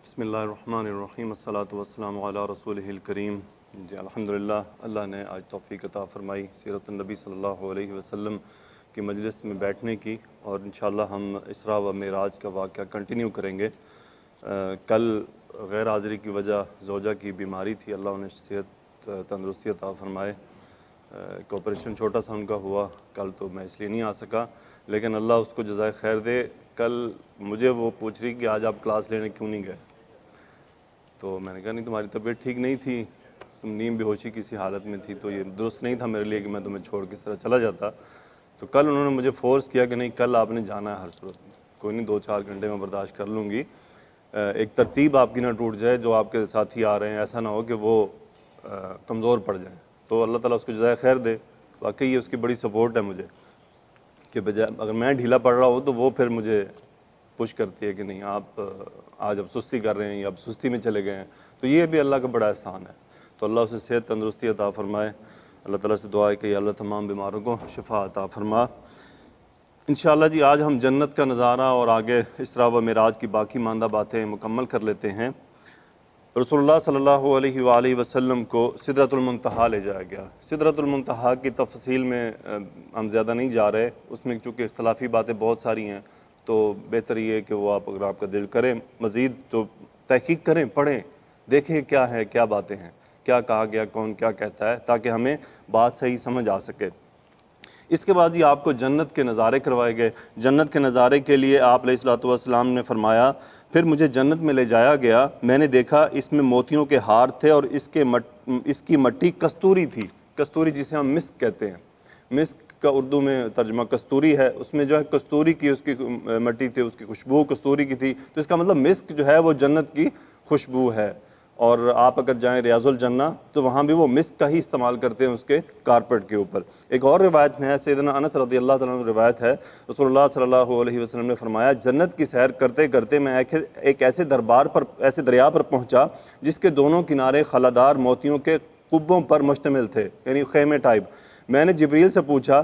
بسم اللہ الرحمن الرحیم الصلاۃ والسلام علی رسولہ الکریم۔ جی الحمدللہ، اللہ نے آج توفیق عطا فرمائی سیرت النبی صلی اللہ علیہ وسلم کی مجلس میں بیٹھنے کی، اور انشاءاللہ ہم اسراء و معراج کا واقعہ کنٹینیو کریں گے۔ کل غیر حاضری کی وجہ زوجہ کی بیماری تھی، اللہ انہیں صحت تندرستی عطا فرمائے۔ ایک آپریشن چھوٹا سا ان کا ہوا کل، تو میں اس لیے نہیں آ سکا، لیکن اللہ اس کو جزائے خیر دے۔ کل مجھے وہ پوچھ رہی کہ آج آپ کلاس لینے کیوں نہیں گئے، تو میں نے کہا نہیں تمہاری طبیعت ٹھیک نہیں تھی، تم نیم بے ہوشی کسی حالت میں تھی، تو یہ درست نہیں تھا میرے لیے کہ میں تمہیں چھوڑ کے اس طرح چلا جاتا۔ تو کل انہوں نے مجھے فورس کیا کہ نہیں، کل آپ نے جانا ہے ہر صورت میں، کوئی نہیں 2-4 گھنٹے میں برداشت کر لوں گی، ایک ترتیب آپ کی نہ ٹوٹ جائے، جو آپ کے ساتھی آ رہے ہیں ایسا نہ ہو کہ وہ کمزور پڑ جائیں۔ تو اللہ تعالیٰ اس کو جزائے خیر دے، واقعی یہ اس کی بڑی سپورٹ ہے مجھے، کہ بجائے اگر میں ڈھیلا پڑ رہا ہوں تو وہ پھر مجھے پش کرتی ہے کہ نہیں آپ آج اب سستی کر رہے ہیں یا اب سستی میں چلے گئے ہیں، تو یہ بھی اللہ کا بڑا احسان ہے۔ تو اللہ اسے صحت تندرستی عطا فرمائے۔ اللہ تعالیٰ سے دعا ہے کہ یا اللہ تمام بیماروں کو شفا عطا فرما۔ انشاءاللہ جی آج ہم جنت کا نظارہ اور آگے اسراء و معراج کی باقی ماندہ باتیں مکمل کر لیتے ہیں۔ رسول اللہ صلی اللہ علیہ وآلہ وسلم کو سدرۃ المنتہا لے جایا گیا۔ سدرۃ المنتہا کی تفصیل میں ہم زیادہ نہیں جا رہے، اس میں چونکہ اختلافی باتیں بہت ساری ہیں، تو بہتر یہ ہے کہ وہ اگر آپ کا دل کریں مزید تو تحقیق کریں، پڑھیں، دیکھیں کیا ہے، کیا باتیں ہیں، کیا کہا گیا، کون کیا کہتا ہے، تاکہ ہمیں بات صحیح سمجھ آ سکے۔ اس کے بعد یہ آپ کو جنت کے نظارے کروائے گئے۔ جنت کے نظارے کے لیے آپ علیہ الصلوۃ والسلام نے فرمایا، پھر مجھے جنت میں لے جایا گیا، میں نے دیکھا اس میں موتیوں کے ہار تھے اور اس کی مٹی کستوری تھی۔ کستوری جسے ہم مسک کہتے ہیں، مسک کا اردو میں ترجمہ کستوری ہے، اس میں جو ہے کستوری کی اس کی مٹی تھی، اس کی خوشبو کستوری کی تھی، تو اس کا مطلب مسک جو ہے وہ جنت کی خوشبو ہے۔ اور آپ اگر جائیں ریاض الجنہ تو وہاں بھی وہ مسک کا ہی استعمال کرتے ہیں اس کے کارپیٹ کے اوپر۔ ایک اور روایت میں ہے، سیدنا انس رضی اللہ تعالیٰ عنہ روایت ہے، رسول اللہ صلی اللہ علیہ وسلم نے فرمایا، جنت کی سیر کرتے کرتے میں ایک ایسے دریا پر پہنچا جس کے دونوں کنارے خلادار موتیوں کے قبوں پر مشتمل تھے، یعنی خیمے ٹائپ۔ میں نے جبریل سے پوچھا،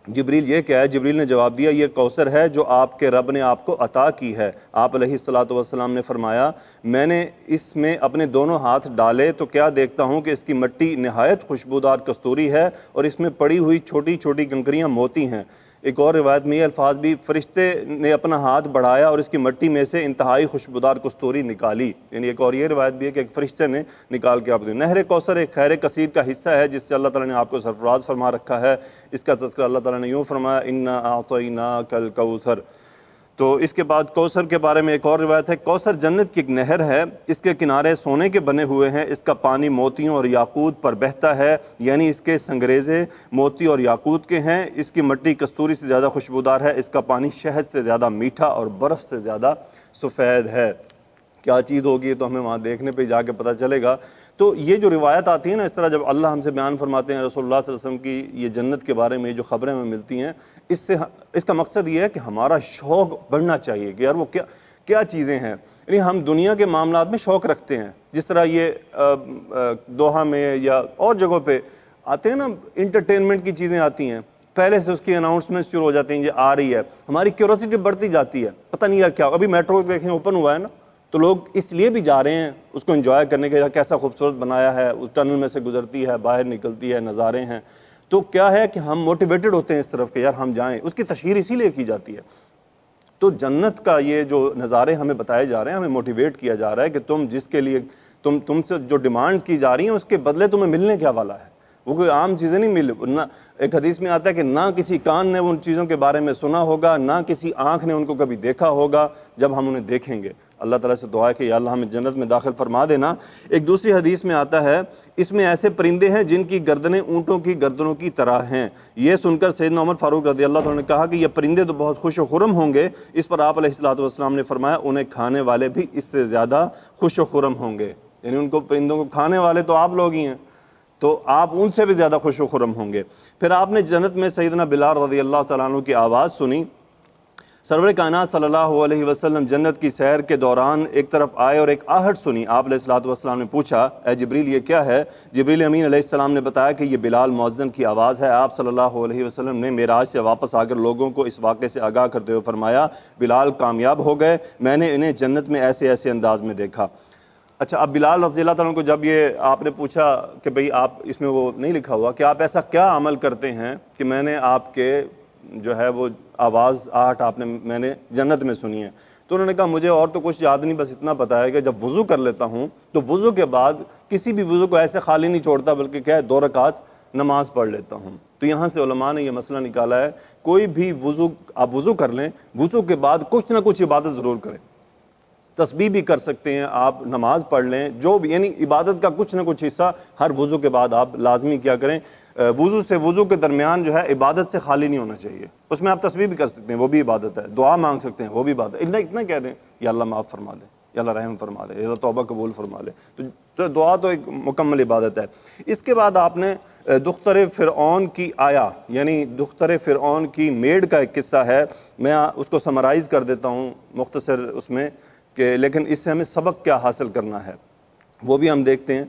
جبریل یہ کیا ہے؟ جبریل نے جواب دیا، یہ کوثر ہے جو آپ کے رب نے آپ کو عطا کی ہے۔ آپ علیہ الصلوۃ والسلام نے فرمایا، میں نے اس میں اپنے دونوں ہاتھ ڈالے تو کیا دیکھتا ہوں کہ اس کی مٹی نہایت خوشبودار کستوری ہے اور اس میں پڑی ہوئی چھوٹی چھوٹی کنکریاں موتی ہیں۔ ایک اور روایت میں یہ الفاظ بھی، فرشتے نے اپنا ہاتھ بڑھایا اور اس کی مٹی میں سے انتہائی خوشبودار کستوری نکالی، یعنی ایک اور یہ روایت بھی ہے کہ ایک فرشتے نے نکال کے آپ دی۔ نہر کوثر ایک خیر کثیر کا حصہ ہے جس سے اللہ تعالیٰ نے آپ کو سرفراز فرما رکھا ہے۔ اس کا تذکرہ اللہ تعالیٰ نے یوں فرمایا، انا اعطیناک الکوثر۔ تو اس کے بعد کوثر کے بارے میں ایک اور روایت ہے، کوثر جنت کی ایک نہر ہے، اس کے کنارے سونے کے بنے ہوئے ہیں، اس کا پانی موتیوں اور یاقوت پر بہتا ہے، یعنی اس کے سنگریزے موتی اور یاقوت کے ہیں، اس کی مٹی کستوری سے زیادہ خوشبودار ہے، اس کا پانی شہد سے زیادہ میٹھا اور برف سے زیادہ سفید ہے۔ کیا چیز ہوگی تو ہمیں وہاں دیکھنے پہ جا کے پتہ چلے گا۔ تو یہ جو روایت آتی ہے نا، اس طرح جب اللہ ہم سے بیان فرماتے ہیں رسول اللہ صلی اللہ علیہ وسلم کی یہ جنت کے بارے میں جو خبریں ہمیں ملتی ہیں، اس کا مقصد یہ ہے کہ ہمارا شوق بڑھنا چاہیے کہ یار وہ کیا چیزیں ہیں۔ یعنی ہم دنیا کے معاملات میں شوق رکھتے ہیں، جس طرح یہ دوحہ میں یا اور جگہوں پہ آتے ہیں نا، انٹرٹینمنٹ کی چیزیں آتی ہیں، پہلے سے اس کی اناؤنسمنٹ شروع ہو جاتی ہیں، یہ آ رہی ہے، ہماری کیوریوسٹی بڑھتی جاتی ہے، پتہ نہیں یار کیا۔ ابھی میٹرو دیکھیں اوپن ہوا ہے نا، تو لوگ اس لیے بھی جا رہے ہیں اس کو انجوائے کرنے کے، کیسا خوبصورت بنایا ہے، اس ٹنل میں سے گزرتی ہے، باہر نکلتی ہے، نظارے ہیں، تو کیا ہے کہ ہم موٹیویٹڈ ہوتے ہیں اس طرف کہ یار ہم جائیں، اس کی تشہیر اسی لیے کی جاتی ہے۔ تو جنت کا یہ جو نظارے ہمیں بتائے جا رہے ہیں، ہمیں موٹیویٹ کیا جا رہا ہے کہ تم جس کے لیے تم سے جو ڈیمانڈ کی جا رہی ہیں اس کے بدلے تمہیں ملنے کیا والا ہے، وہ کوئی عام چیزیں نہیں نہ ایک حدیث میں آتا ہے کہ نہ کسی کان نے ان چیزوں کے بارے میں سنا ہوگا، نہ کسی آنکھ نے ان کو کبھی دیکھا ہوگا، جب ہم انہیں دیکھیں گے۔ اللہ تعالیٰ سے دعا ہے کہ یا اللہ ہمیں جنت میں داخل فرما دینا۔ ایک دوسری حدیث میں آتا ہے، اس میں ایسے پرندے ہیں جن کی گردنیں اونٹوں کی گردنوں کی طرح ہیں۔ یہ سن کر سیدنا عمر فاروق رضی اللہ عنہ نے کہا کہ یہ پرندے تو بہت خوش و خرم ہوں گے۔ اس پر آپ علیہ الصلوۃ والسلام نے فرمایا، انہیں کھانے والے بھی اس سے زیادہ خوش و خرم ہوں گے، یعنی ان کو پرندوں کو کھانے والے تو آپ لوگ ہی ہیں، تو آپ ان سے بھی زیادہ خوش و خرم ہوں گے۔ پھر آپ نے جنت میں سیدنا بلال رضی اللہ تعالیٰ عنہ کی آواز سنی، سرور کائنات صلی اللہ علیہ وسلم جنت کی سیر کے دوران ایک طرف آئے اور ایک آہٹ سنی۔ آپ علیہ الصلوۃ والسلام نے پوچھا، اے جبریل یہ کیا ہے؟ جبریل امین علیہ السلام نے بتایا کہ یہ بلال مؤذن کی آواز ہے۔ آپ صلی اللہ علیہ وسلم نے معراج سے واپس آ کر لوگوں کو اس واقعے سے آگاہ کرتے ہوئے فرمایا، بلال کامیاب ہو گئے، میں نے انہیں جنت میں ایسے ایسے انداز میں دیکھا۔ اچھا، اب بلال رضی اللہ تعالیٰ عنہ کو جب یہ آپ نے پوچھا کہ بھئی آپ اس میں وہ نہیں لکھا ہوا کہ آپ ایسا کیا عمل کرتے ہیں کہ میں نے آپ کے جو ہے وہ آواز آہٹ میں نے جنت میں سنی ہے، تو انہوں نے کہا مجھے اور تو کچھ یاد نہیں، بس اتنا پتہ ہے کہ جب وضو کر لیتا ہوں تو وضو کے بعد کسی بھی وضو کو ایسے خالی نہیں چھوڑتا بلکہ کیا ہے 2 رکعت نماز پڑھ لیتا ہوں۔ تو یہاں سے علماء نے یہ مسئلہ نکالا ہے، کوئی بھی وضو آپ وضو کر لیں، وضو کے بعد کچھ نہ کچھ عبادت ضرور کریں، تسبیح بھی کر سکتے ہیں آپ، نماز پڑھ لیں، جو بھی یعنی عبادت کا کچھ نہ کچھ حصہ ہر وضو کے بعد آپ لازمی کیا کریں۔ وضو سے وضو کے درمیان جو ہے عبادت سے خالی نہیں ہونا چاہیے، اس میں آپ تسبیح بھی کر سکتے ہیں، وہ بھی عبادت ہے، دعا مانگ سکتے ہیں، وہ بھی عبادت ہے، اتنا کہہ دیں یا اللہ معاف فرما دے، یا اللہ رحم فرما دے، یا اللہ توبہ قبول فرما لے، تو دعا تو ایک مکمل عبادت ہے۔ اس کے بعد آپ نے دختر فرعون کی آیا، یعنی دختر فرعون کی میڈ کا ایک قصہ ہے، میں اس کو سمرائز کر دیتا ہوں مختصر اس میں کہ لیکن اس سے ہمیں سبق کیا حاصل کرنا ہے وہ بھی ہم دیکھتے ہیں۔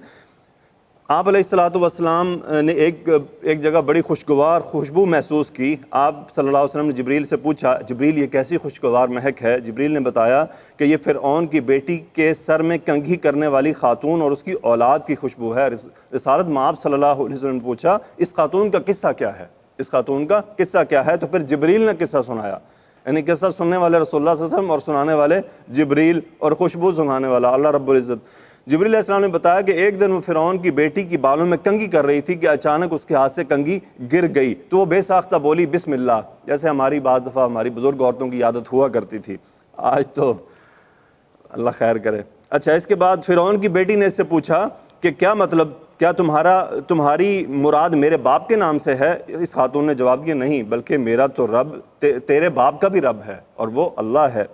آپ علیہ الصلوۃ والسلام نے ایک جگہ بڑی خوشگوار خوشبو محسوس کی۔ آپ صلی اللہ علیہ وسلم نے جبریل سے پوچھا، جبریل یہ کیسی خوشگوار مہک ہے؟ جبریل نے بتایا کہ یہ فرعون کی بیٹی کے سر میں کنگھی کرنے والی خاتون اور اس کی اولاد کی خوشبو ہے۔ رسالت مآب صلی اللہ علیہ وسلم نے پوچھا اس خاتون کا قصہ کیا ہے؟ اس خاتون کا قصہ کیا ہے؟ تو پھر جبریل نے قصہ سنایا، یعنی قصہ سننے والے رسول اللہ صلی اللہ علیہ وسلم اور سنانے والے جبریل، اور خوشبو سنانے والا اللہ رب العزت۔ جبریل علیہ السلام نے بتایا کہ ایک دن وہ فرعون کی بیٹی کی بالوں میں کنگھی کر رہی تھی کہ اچانک اس کے ہاتھ سے کنگھی گر گئی، تو وہ بے ساختہ بولی بسم اللہ، جیسے ہماری بعض دفعہ ہماری بزرگ عورتوں کی عادت ہوا کرتی تھی، آج تو اللہ خیر کرے۔ اچھا، اس کے بعد فرعون کی بیٹی نے اس سے پوچھا کہ کیا مطلب، کیا تمہاری مراد میرے باپ کے نام سے ہے؟ اس خاتون نے جواب دیا نہیں، بلکہ میرا تو رب تیرے باپ کا بھی رب ہے اور وہ اللہ ہے۔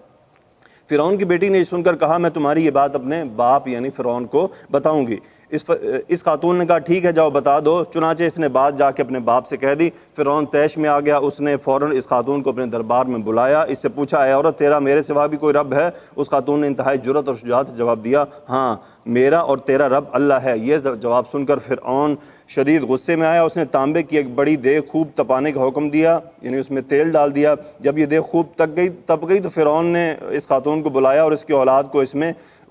فرعون کی بیٹی نے یہ سن کر کہا میں تمہاری یہ بات اپنے باپ یعنی فرعون کو بتاؤں گی۔ اس خاتون نے کہا ٹھیک ہے جاؤ بتا دو، چنانچہ اس نے بات جا کے اپنے باپ سے کہہ دی۔ فرعون طیش میں آ گیا، اس نے فوراً اس خاتون کو اپنے دربار میں بلایا، اس سے پوچھا اے عورت تیرا میرے سوا بھی کوئی رب ہے؟ اس خاتون نے انتہائی جرأت اور شجاعت سے جواب دیا ہاں میرا اور تیرا رب اللہ ہے۔ یہ جواب سن کر فرعون شدید غصے میں آیا، اس نے تانبے کی ایک بڑی دیگ خوب تپانے کا حکم دیا، یعنی اس میں تیل ڈال دیا۔ جب یہ دیگ خوب تپ گئی تو فرعون نے اس خاتون کو بلایا اور اس کی اولاد کو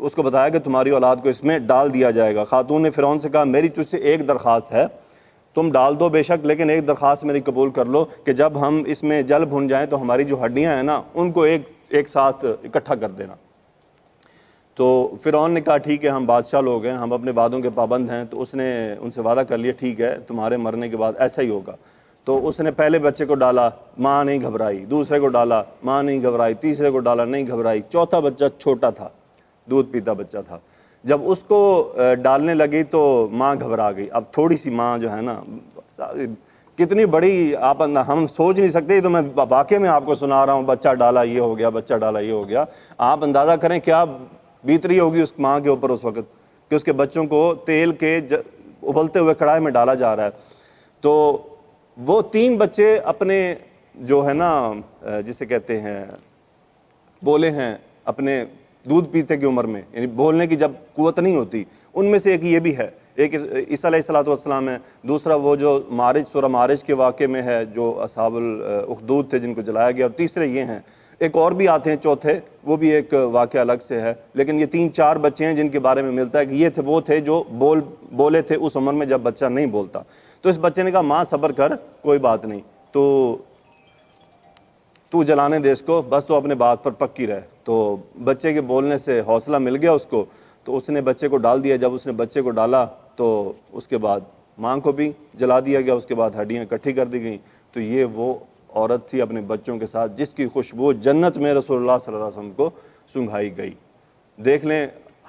اس کو بتایا کہ تمہاری اولاد کو اس میں ڈال دیا جائے گا۔ خاتون نے فرعون سے کہا میری تجھ سے ایک درخواست ہے، تم ڈال دو بے شک، لیکن ایک درخواست میری قبول کر لو کہ جب ہم اس میں جل بھن جائیں تو ہماری جو ہڈیاں ہیں نا ان کو ایک ساتھ اکٹھا کر دینا۔ تو فرعون نے کہا ٹھیک ہے، ہم بادشاہ لوگ ہیں، ہم اپنے وعدوں کے پابند ہیں، تو اس نے ان سے وعدہ کر لیا ٹھیک ہے تمہارے مرنے کے بعد ایسا ہی ہوگا۔ تو اس نے پہلے بچے کو ڈالا، ماں نہیں گھبرائی، دوسرے کو ڈالا، ماں نہیں گھبرائی، تیسرے کو ڈالا، نہیں گھبرائی، چوتھا بچہ چھوٹا تھا، دودھ پیتا بچہ تھا، جب اس کو ڈالنے لگی تو ماں گھبرا گئی۔ اب تھوڑی سی ماں جو ہے نا کتنی بڑی ہم سوچ نہیں سکتے، تو میں واقعے میں آپ کو سنا رہا ہوں، بچہ ڈالا یہ ہو گیا، بچہ ڈالا یہ ہو گیا۔ آپ اندازہ کریں کیا بیت رہی ہوگی اس ماں کے اوپر اس وقت کہ اس کے بچوں کو تیل کے ابلتے ہوئے کڑاہی میں ڈالا جا رہا ہے۔ تو وہ 3 بچے اپنے جو ہے نا جسے کہتے ہیں بولے ہیں اپنے دودھ پیتے کی عمر میں، یعنی بولنے کی جب قوت نہیں ہوتی، ان میں سے ایک یہ بھی ہے، ایک عیسیٰ علیہ الصلوۃ والسلام ہے، دوسرا وہ جو سورہ معارج کے واقعے میں ہے جو اصحاب الاخدود تھے جن کو جلایا گیا، اور تیسرے یہ ہیں، ایک اور بھی آتے ہیں چوتھے، وہ بھی ایک واقعہ الگ سے ہے، لیکن یہ 3-4 بچے ہیں جن کے بارے میں ملتا ہے کہ یہ وہ تھے جو بولے تھے اس عمر میں جب بچہ نہیں بولتا۔ تو اس بچے نے کہا ماں صبر کر، کوئی بات نہیں، تو جلانے دے اس کو، بس تو اپنے بات پر پکی رہے۔ تو بچے کے بولنے سے حوصلہ مل گیا اس کو، تو اس نے بچے کو ڈال دیا۔ جب اس نے بچے کو ڈالا تو اس کے بعد ماں کو بھی جلا دیا گیا، اس کے بعد ہڈیاں اکٹھی کر دی گئیں۔ تو یہ وہ عورت تھی اپنے بچوں کے ساتھ جس کی خوشبو جنت میں رسول اللہ صلی اللہ علیہ وسلم کو سنگھائی گئی۔ دیکھ لیں،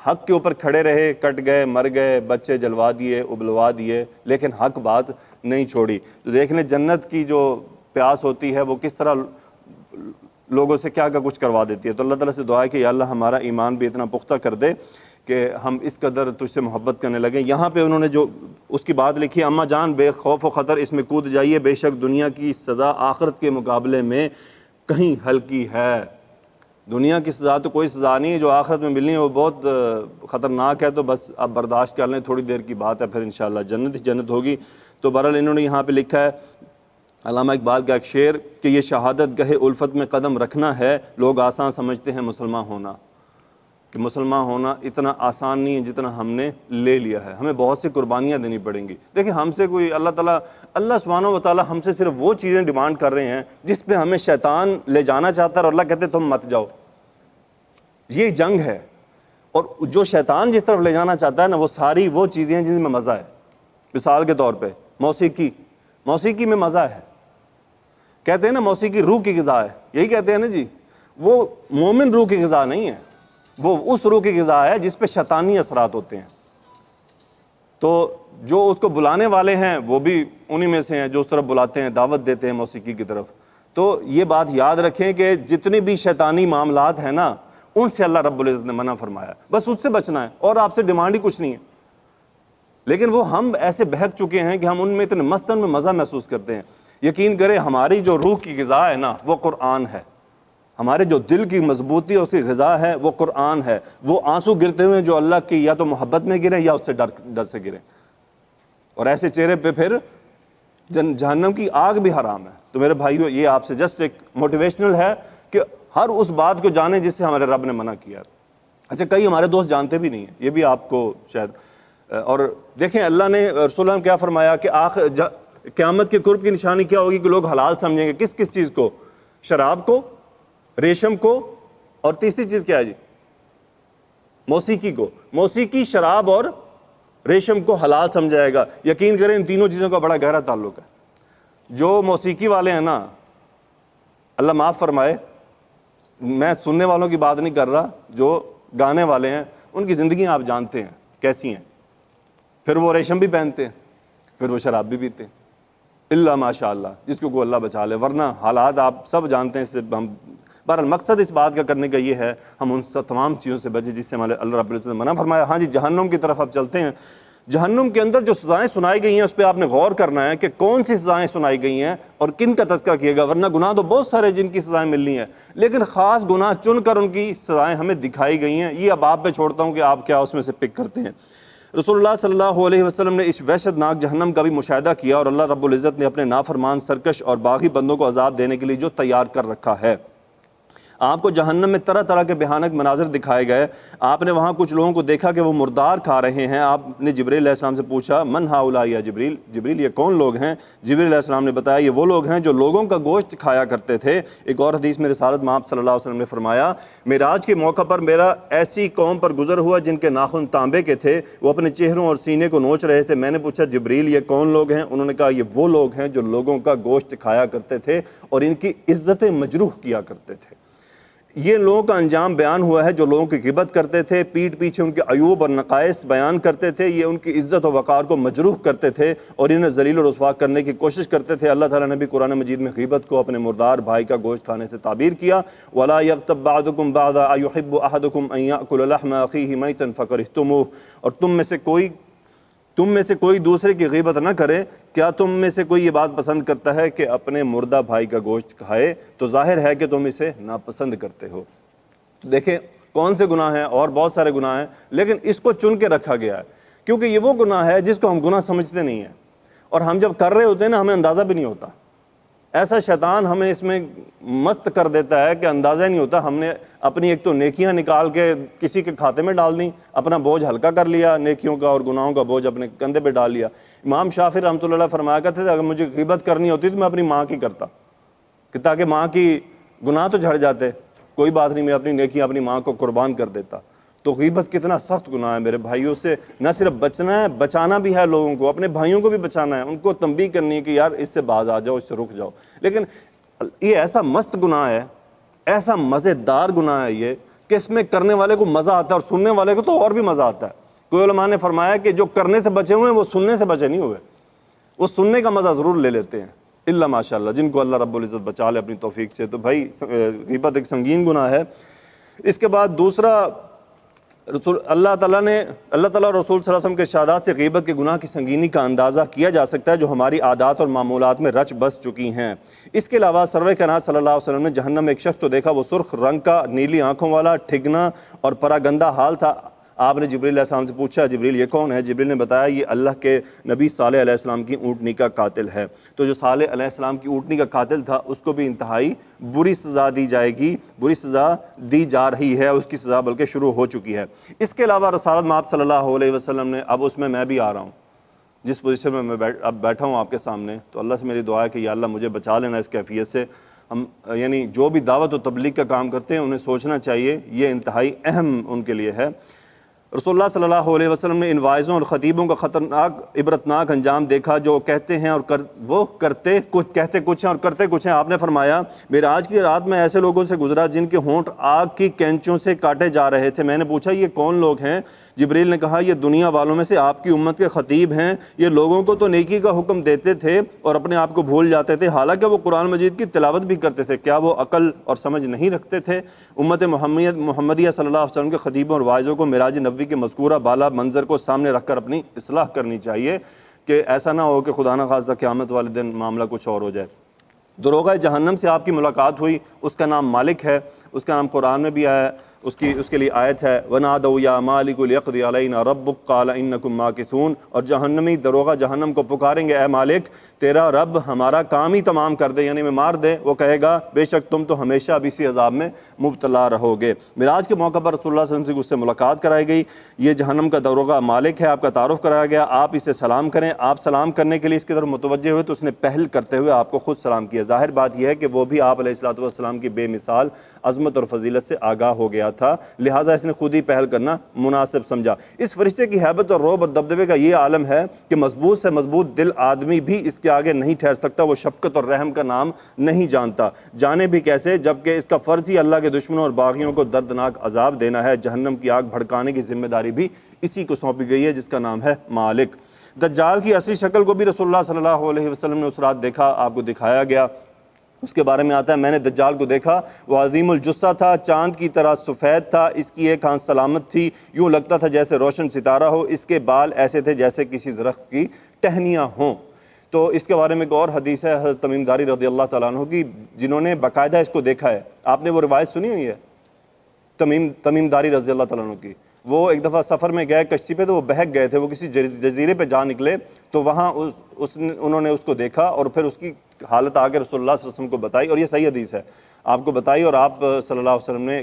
حق کے اوپر کھڑے رہے، کٹ گئے، مر گئے، بچے جلوا دیے، ابلوا دیے، لیکن حق بات نہیں چھوڑی۔ تو دیکھ لیں جنت کی جو پیاس ہوتی ہے وہ کس طرح لوگوں سے کیا کچھ کروا دیتی ہے۔ تو اللہ تعالیٰ سے دعا ہے کہ یا اللہ ہمارا ایمان بھی اتنا پختہ کر دے کہ ہم اس قدر تجھ سے محبت کرنے لگیں۔ یہاں پہ انہوں نے جو اس کی بات لکھی، اماں جان بے خوف و خطر اس میں کود جائیے، بے شک دنیا کی سزا آخرت کے مقابلے میں کہیں ہلکی ہے۔ دنیا کی سزا تو کوئی سزا نہیں ہے، جو آخرت میں ملنی ہے وہ بہت خطرناک ہے، تو بس اب برداشت کر لیں، تھوڑی دیر کی بات ہے، پھر انشاءاللہ جنت ہی جنت ہوگی۔ تو بہرحال انہوں نے یہاں پہ لکھا ہے علامہ اقبال کا ایک شعر کہ یہ شہادت گہے الفت میں قدم رکھنا ہے، لوگ آسان سمجھتے ہیں مسلمان ہونا، کہ مسلمان ہونا اتنا آسان نہیں ہے جتنا ہم نے لے لیا ہے، ہمیں بہت سی قربانیاں دینی پڑیں گی۔ دیکھیں ہم سے کوئی اللہ سبحانہ و تعالیٰ ہم سے صرف وہ چیزیں ڈیمانڈ کر رہے ہیں جس پہ ہمیں شیطان لے جانا چاہتا ہے، اور اللہ کہتے تم مت جاؤ۔ یہ جنگ ہے، اور جو شیطان جس طرف لے جانا چاہتا ہے نا، وہ ساری وہ چیزیں ہیں جن میں مزہ ہے۔ مثال کے طور پہ موسیقی میں مزہ ہے، کہتے ہیں نا موسیقی روح کی غذا ہے، یہی کہتے ہیں نا جی۔ وہ مومن روح کی غذا نہیں ہے، وہ اس روح کی غذا ہے جس پہ شیطانی اثرات ہوتے ہیں۔ تو جو اس کو بلانے والے ہیں وہ بھی انہی میں سے ہیں جو اس طرف بلاتے ہیں، دعوت دیتے ہیں موسیقی کی طرف۔ تو یہ بات یاد رکھیں کہ جتنے بھی شیطانی معاملات ہیں نا، ان سے اللہ رب العزت نے منع فرمایا، بس اس سے بچنا ہے، اور آپ سے ڈیمانڈ ہی کچھ نہیں ہے۔ لیکن وہ ہم ایسے بہک چکے ہیں کہ ہم ان میں اتنے مست، ان میں مزہ محسوس کرتے ہیں۔ یقین کریں ہماری جو روح کی غذا ہے نا وہ قرآن ہے، ہمارے جو دل کی مضبوطی اور اس کی غذا ہے وہ قرآن ہے۔ وہ آنسو گرتے ہوئے جو اللہ کی یا تو محبت میں گریں یا اس سے ڈر سے گریں، اور ایسے چہرے پہ پھر جہنم کی آگ بھی حرام ہے۔ تو میرے بھائیو، یہ آپ سے جسٹ ایک موٹیویشنل ہے کہ ہر اس بات کو جانیں جس سے ہمارے رب نے منع کیا۔ اچھا، کئی ہمارے دوست جانتے بھی نہیں ہیں، یہ بھی آپ کو شاید۔ اور دیکھیں اللہ نے رسول اللہ نے کیا فرمایا کہ قیامت کے قرب کی نشانی کیا ہوگی کہ لوگ حلال سمجھیں گے کس کس چیز کو؟ شراب کو، ریشم کو، اور تیسری چیز کیا ہے جی؟ موسیقی کو۔ موسیقی، شراب اور ریشم کو حلال سمجھائے گا۔ یقین کریں ان تینوں چیزوں کا بڑا گہرا تعلق ہے۔ جو موسیقی والے ہیں نا، اللہ معاف فرمائے، میں سننے والوں کی بات نہیں کر رہا، جو گانے والے ہیں ان کی زندگیاں آپ جانتے ہیں کیسی ہیں۔ پھر وہ ریشم بھی پہنتے ہیں، پھر وہ شراب بھی پیتے ہیں، اللہ ماشاء اللہ، جس کو اللہ بچا لے، ورنہ حالات آپ سب جانتے ہیں۔ اس سے ہم بہرحال مقصد اس بات کا کرنے کا یہ ہے ہم ان تمام چیزوں سے بچیں جس سے ہمارے اللہ رب العزت نے منع فرمایا۔ ہاں جی، جہنم کی طرف اب چلتے ہیں۔ جہنم کے اندر جو سزائیں سنائی گئی ہیں اس پہ آپ نے غور کرنا ہے کہ کون سی سزائیں سنائی گئی ہیں اور کن کا تذکرہ کیے گا، ورنہ گناہ تو بہت سارے جن کی سزائیں ملنی ہیں، لیکن خاص گناہ چن کر ان کی سزائیں ہمیں دکھائی گئی ہیں۔ یہ اب آپ پہ چھوڑتا ہوں کہ آپ کیا اس میں سے پک کرتے ہیں۔ رسول اللہ صلی اللہ علیہ وسلم نے اس وحشت ناک جہنم کا بھی مشاہدہ کیا، اور اللہ رب العزت نے اپنے نافرمان، سرکش اور باغی بندوں کو عذاب دینے کے لیے جو تیار کر رکھا ہے۔ آپ کو جہنم میں طرح طرح کے بھیانک مناظر دکھائے گئے۔ آپ نے وہاں کچھ لوگوں کو دیکھا کہ وہ مردار کھا رہے ہیں۔ آپ نے جبریل علیہ السلام سے پوچھا من ہؤلاء یا جبریل یہ کون لوگ ہیں؟ جبریل علیہ السلام نے بتایا یہ وہ لوگ ہیں جو لوگوں کا گوشت کھایا کرتے تھے۔ ایک اور حدیث میں رسالت مآب صلی اللہ علیہ وسلم نے فرمایا معراج کے موقع پر میرا ایسی قوم پر گزر ہوا جن کے ناخن تانبے کے تھے، وہ اپنے چہروں اور سینے کو نوچ رہے تھے۔ میں نے پوچھا جبریل یہ کون لوگ ہیں؟ انہوں نے کہا یہ وہ لوگ ہیں جو لوگوں کا گوشت کھایا کرتے تھے اور ان کی عزت مجروح کیا کرتے تھے۔ یہ لوگوں کا انجام بیان ہوا ہے جو لوگوں کی غیبت کرتے تھے، پیٹھ پیچھے ان کے عیوب اور نقائص بیان کرتے تھے، یہ ان کی عزت و وقار کو مجروح کرتے تھے اور انہیں ذلیل و رسوا کرنے کی کوشش کرتے تھے۔ اللہ تعالیٰ نے بھی قرآن مجید میں غیبت کو اپنے مردار بھائی کا گوشت کھانے سے تعبیر کیا۔ وَلَا يَغْتَبْ بَعْضُكُمْ بَعْضًا أَيُحِبُّ أَحَدُكُمْ أَن يَأْكُلَ لَحْمَ أَخِيهِ مَيْتًا فَكَرِهْتُمُوهُ، اور تم میں سے کوئی دوسرے کی غیبت نہ کرے۔ کیا تم میں سے کوئی یہ بات پسند کرتا ہے کہ اپنے مردہ بھائی کا گوشت کھائے؟ تو ظاہر ہے کہ تم اسے ناپسند کرتے ہو۔ تو دیکھیں کون سے گناہ ہیں، اور بہت سارے گناہ ہیں، لیکن اس کو چن کے رکھا گیا ہے کیونکہ یہ وہ گناہ ہے جس کو ہم گناہ سمجھتے نہیں ہیں، اور ہم جب کر رہے ہوتے ہیں نا ہمیں اندازہ بھی نہیں ہوتا۔ ایسا شیطان ہمیں اس میں مست کر دیتا ہے کہ اندازہ ہی نہیں ہوتا۔ ہم نے اپنی ایک تو نیکیاں نکال کے کسی کے کھاتے میں ڈال دیں، اپنا بوجھ ہلکا کر لیا، نیکیوں کا اور گناہوں کا بوجھ اپنے کندھے پہ ڈال لیا۔ امام شافعی رحمۃ اللہ علیہ فرمایا کرتے تھے اگر مجھے غیبت کرنی ہوتی تو میں اپنی ماں کی کرتا، کہ تاکہ ماں کی گناہ تو جھڑ جاتے، کوئی بات نہیں، میں اپنی نیکیاں اپنی ماں کو قربان کر دیتا۔ تو غیبت کتنا سخت گناہ ہے میرے بھائیوں، سے نہ صرف بچنا ہے، بچانا بھی ہے، لوگوں کو، اپنے بھائیوں کو بھی بچانا ہے، ان کو تنبیہ کرنی ہے کہ یار اس سے باز آ جاؤ، اس سے رک جاؤ۔ لیکن یہ ایسا مست گناہ ہے، ایسا مزیدار گناہ ہے یہ کہ اس میں کرنے والے کو مزہ آتا ہے اور سننے والے کو تو اور بھی مزہ آتا ہے۔ کوئی علماء نے فرمایا کہ جو کرنے سے بچے ہوئے ہیں وہ سننے سے بچے نہیں ہوئے، وہ سننے کا مزہ ضرور لے لیتے ہیں، اللہ ماشاء اللہ، جن کو اللہ رب العزت بچا لے اپنی توفیق سے۔ تو بھائی غیبت ایک سنگین گناہ ہے۔ اس کے بعد دوسرا اللہ تعالیٰ اور رسول صلی اللہ علیہ وسلم کے ارشادات سے غیبت کے گناہ کی سنگینی کا اندازہ کیا جا سکتا ہے جو ہماری عادات اور معمولات میں رچ بس چکی ہیں۔ اس کے علاوہ سرور کائنات صلی اللہ علیہ وسلم نے جہنم میں ایک شخص کو دیکھا، وہ سرخ رنگ کا، نیلی آنکھوں والا، ٹھگنا اور پراگندہ حال تھا۔ آپ نے جبریل علیہ السلام سے پوچھا، جبریل یہ کون ہے؟ جبریل نے بتایا یہ اللہ کے نبی صالح علیہ السلام کی اونٹنی کا قاتل ہے۔ تو جو صالح علیہ السلام کی اونٹنی کا قاتل تھا اس کو بھی انتہائی بری سزا دی جائے گی، بری سزا دی جا رہی ہے، اس کی سزا بلکہ شروع ہو چکی ہے۔ اس کے علاوہ رسالت مآب صلی اللہ علیہ وسلم نے، اب اس میں بھی آ رہا ہوں، جس پوزیشن میں میں اب بیٹھا ہوں آپ کے سامنے، تو اللہ سے میری دعا ہے کہ یا اللہ مجھے بچا لینا اس کیفیت سے۔ ہم یعنی جو بھی دعوت و تبلیغ کا کام کرتے ہیں انہیں سوچنا چاہیے یہ انتہائی اہم ان کے لیے ہے۔ رسول اللہ صلی اللہ علیہ وسلم نے ان واعظوں اور خطیبوں کا خطرناک عبرتناک انجام دیکھا جو کہتے ہیں اور کہتے کچھ ہیں اور کرتے کچھ ہیں۔ آپ نے فرمایا معراج کی رات میں ایسے لوگوں سے گزرا جن کے ہونٹ آگ کی کینچوں سے کاٹے جا رہے تھے۔ میں نے پوچھا یہ کون لوگ ہیں؟ جبریل نے کہا یہ دنیا والوں میں سے آپ کی امت کے خطیب ہیں، یہ لوگوں کو تو نیکی کا حکم دیتے تھے اور اپنے آپ کو بھول جاتے تھے، حالانکہ وہ قرآن مجید کی تلاوت بھی کرتے تھے۔ کیا وہ عقل اور سمجھ نہیں رکھتے تھے؟ امت محمدیہ صلی اللہ علیہ وسلم کے خطیبوں اور واعظوں کو معراج نبوی کے مذکورہ بالا منظر کو سامنے رکھ کر اپنی اصلاح کرنی چاہیے کہ ایسا نہ ہو کہ خدا نہ خواستہ قیامت والے دن معاملہ کچھ اور ہو جائے۔ دروغہ جہنم سے آپ کی ملاقات ہوئی، اس کا نام مالک ہے، اس کا نام قرآن میں بھی آیا ہے، اس کے لیے آیت ہے وَنَادَوْا يَا مَالِكُ لِيَقْضِيَ عَلَيْنَا رَبُّكَ قَالَ إِنَّكُمْ مَاكِثُونَ، اور جہنمی دروغہ جہنم کو پکاریں گے اے مالک تیرا رب ہمارا کام ہی تمام کر دے، یعنی میں مار دے۔ وہ کہے گا بے شک تم تو ہمیشہ اب اسی عذاب میں مبتلا رہو گے۔ معراج کے موقع پر رسول اللہ صلی اللہ علیہ وسلم سے اس سے ملاقات کرائی گئی، یہ جہنم کا دروغہ مالک ہے، آپ کا تعارف کرایا گیا، آپ اسے سلام کریں۔ آپ سلام کرنے کے لیے اس کی طرف متوجہ ہوئے تو اس نے پہل کرتے ہوئے آپ کو خود سلام کیا۔ ظاہر بات یہ ہے کہ وہ بھی آپ علیہ الصلوۃ والسلام کی بے مثال عظمت اور فضیلت سے آگاہ ہو گیا تھا، لہٰذا اس نے خود ہی پہل کرنا مناسب سمجھا۔ اس فرشتے کی ہیبت اور رعب اور دبدبے کا یہ عالم ہے کہ مضبوط سے مضبوط دل آدمی بھی اس کے آگے نہیں ٹھہر سکتا، وہ شفقت اور رحم کا نام نہیں جانتا، جانے بھی کیسے جبکہ اس کا فرض ہی اللہ کے دشمنوں اور باغیوں کو دردناک عذاب دینا ہے۔ جہنم کی آگ بھڑکانے کی ذمہ داری بھی اسی کو سونپی گئی ہے جس کا نام ہے مالک۔ دجال کی اصلی شکل کو بھی رسول اللہ صلی اللہ علیہ وسلم نے اس رات دیکھا، آپ کو دکھایا گیا۔ اس کے بارے میں آتا ہے میں نے دجال کو دیکھا، وہ عظیم الجثہ تھا، چاند کی طرح سفید تھا، اس کی ایک آنکھ سلامت تھی، یوں لگتا تھا جیسے روشن ستارہ ہو، اس کے بال ایسے تھے جیسے کسی درخت کی ٹہنیاں ہوں۔ تو اس کے بارے میں ایک اور حدیث ہے حضرت تمیم داری رضی اللہ تعالیٰ عنہ کی، جنہوں نے باقاعدہ اس کو دیکھا ہے۔ آپ نے وہ روایت سنی ہوئی ہے تمیم داری رضی اللہ تعالیٰ عنہ کی؟ وہ ایک دفعہ سفر میں گئے کشتی پہ تو وہ بہک گئے تھے، وہ کسی جزیرے پہ جا نکلے تو وہاں انہوں نے اس کو دیکھا اور پھر اس کی حالت آگے رسول اللہ صلی اللہ علیہ وسلم کو بتائی، اور یہ صحیح حدیث ہے، آپ کو بتائی، اور آپ صلی اللہ علیہ وسلم نے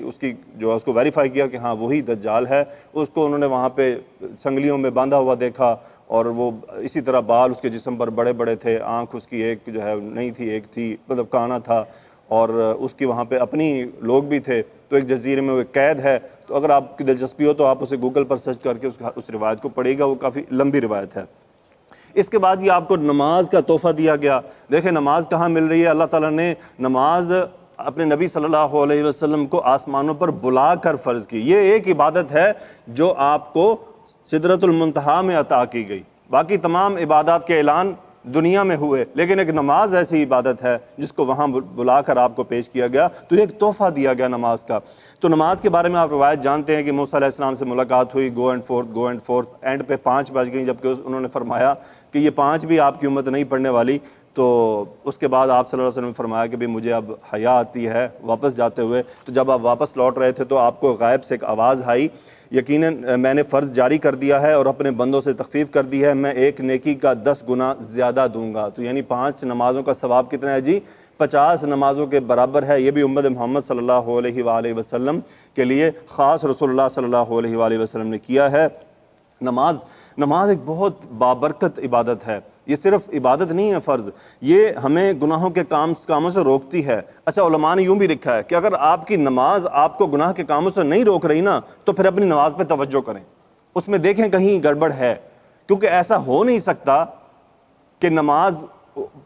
اس کو ویریفائی کیا کہ ہاں وہی دجال ہے۔ اس کو انہوں نے وہاں پہ سنگلیوں میں باندھا ہوا دیکھا، اور وہ اسی طرح بال اس کے جسم پر بڑے بڑے تھے، آنکھ اس کی ایک جو ہے نہیں تھی، ایک تھی، مطلب کانا تھا، اور اس کی وہاں پہ اپنی لوگ بھی تھے۔ تو ایک جزیرے میں وہ قید ہے، تو اگر آپ کی دلچسپی ہو تو آپ اسے گوگل پر سرچ کر کے اس روایت کو پڑھیے گا، وہ کافی لمبی روایت ہے۔ اس کے بعد یہ آپ کو نماز کا تحفہ دیا گیا۔ دیکھیں نماز کہاں مل رہی ہے، اللہ تعالیٰ نے نماز اپنے نبی صلی اللہ علیہ وسلم کو آسمانوں پر بلا کر فرض کی۔ یہ ایک عبادت ہے جو آپ کو سدرۃ المنتہا میں عطا کی گئی، باقی تمام عبادات کے اعلان دنیا میں ہوئے، لیکن ایک نماز ایسی عبادت ہے جس کو وہاں بلا کر آپ کو پیش کیا گیا، تو ایک تحفہ دیا گیا نماز کا۔ تو نماز کے بارے میں آپ روایت جانتے ہیں کہ موسیٰ علیہ السلام سے ملاقات ہوئی، گو اینڈ فورتھ، اینڈ پہ 5 بج گئیں، جبکہ انہوں نے فرمایا کہ یہ 5 بھی آپ کی امت نہیں پڑھنے والی۔ تو اس کے بعد آپ صلی اللہ علیہ وسلم نے فرمایا کہ بھی مجھے اب حیا آتی ہے واپس جاتے ہوئے۔ تو جب آپ واپس لوٹ رہے تھے تو آپ کو غیب سے ایک آواز آئی، یقیناً میں نے فرض جاری کر دیا ہے اور اپنے بندوں سے تخفیف کر دی ہے، میں ایک نیکی کا 10 گنا زیادہ دوں گا۔ تو یعنی 5 نمازوں کا ثواب کتنا ہے جی؟ 50 نمازوں کے برابر ہے۔ یہ بھی امت محمد صلی اللہ علیہ وآلہ وسلم کے لیے خاص رسول اللہ صلی اللہ علیہ وآلہ وسلم نے کیا ہے۔ نماز ایک بہت بابرکت عبادت ہے، یہ صرف عبادت نہیں ہے فرض، یہ ہمیں گناہوں کے کاموں سے روکتی ہے۔ اچھا علماء نے یوں بھی لکھا ہے کہ اگر آپ کی نماز آپ کو گناہ کے کاموں سے نہیں روک رہی نا تو پھر اپنی نماز پہ توجہ کریں، اس میں دیکھیں کہیں گڑبڑ ہے، کیونکہ ایسا ہو نہیں سکتا کہ نماز